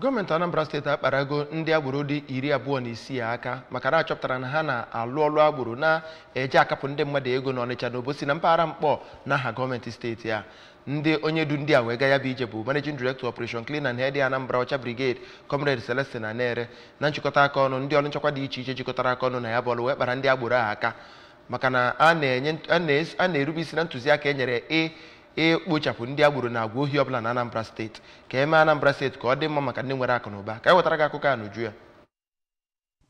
Gọọmenti Anambra steeti akparago ndị agboro dị 26 aka maka na achọpụtara na ha na-alụ ọlụ agboro na-eje akapụ ndị mmadụ ego n'Ọnịcha na Obosi na mpaghara Mkpọ n'aha gọọmenti steeti a. Ndị onye du ndị a wee ga ya bụ ije bụ Managing Director Operation Clean and Head Anambra Ọcha Brigade Comrade Celestin Anere na nchịkọta aka ọnụ ndị ọrụ nchekwa dị iche iche jikọtara aka ọnụ na ya bụ ọlụ wee kpara ndị agboro a aka maka na a na-erube isi na ntụziaka e nyere ekpochapụ ndị agboro na agwa ohi ọbụla na Anambra steeti ka eme Anambra steeti ka ọ dị mma maka ndị nwere akụ na ụba. Ka anyị wetara gị akụkọ a n'uju ya.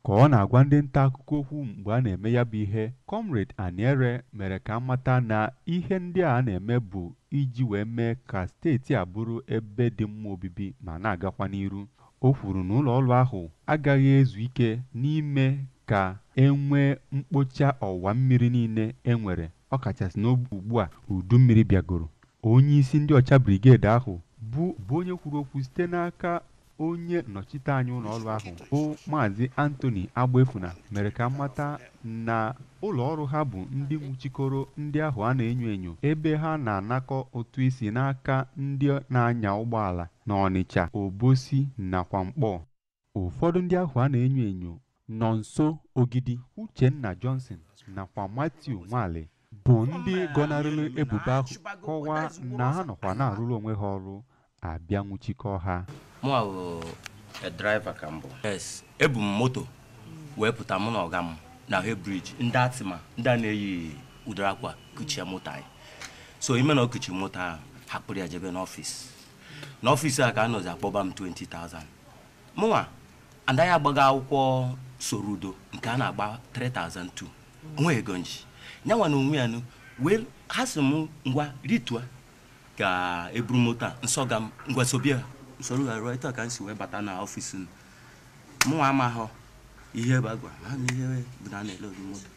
Ka ọ na-agwa ndị nta akụkọ okwu mgbe a na-eme ya bụ ihe, Comrade Aniere mere ka amata na ihe ndị a na-eme bụ iji wee mee ka steeti a bụrụ ebe dị mma obibi ma na-agakwa n'iru. O kwuru na ụlọ ọrụ ahụ agaghị ezu ike n'ime ka enwee mkpocha ọwa mmiri niile enwere, ọkachasị n'oge ugbu a udu mmiri bịagoro. Onye isi ndị ọcha brigade ahụ bụ onye kwuru okwu site n'aka onye nnọchite anya ụlọ ọrụ ahụ bụ Maazị Anthony Agbefuna mere ka mata na ụlọ ọrụ ha bụ ndị nwụchikọrọ ndị ahụ a na-enyo enyo ebe ha na-anakọ ụtụ isi n'aka ndị na-anya ụgbọala n'Ọnịcha, Obosi nakwa Mkpọ. Ụfọdụ ndị ahụ a na-enyo enyo nọ nso Ogidi, Uchenna Johnson nakwa Matthew Nwale bụ ndị gọnarịrị ebubo ahụ, kọwaa na ha nọkwa na-arụrụ onwe ha ọrụ abịa nwụchikọ ha. Mwa bụ driver ka mbụ. Yes, ebu m moto wee pụta mụ na ọga m na he bridge ndị atima ndị a na-eyi udara akwa kuchie moto anyị. So ime na ọ kuchi moto ahụ hapụrụ ya jebe n'ọfịs. N'ọfịs a ka a nọzi akpọba m 20,000. Mụnwa anaghị agbaga akwụkwọ sorudo nke a na-agba 3,200. Nwa ego nji nyanwa na onwe ya nụ wee ha sị m ngwa ritua ka eburu moto nsọga m ngwa sobia soro ya ruo etu a ka m si wee bata na ọfịs m. Mụnwa amahụ ihe bụ agwa ha na ihe bụ na na-ele moto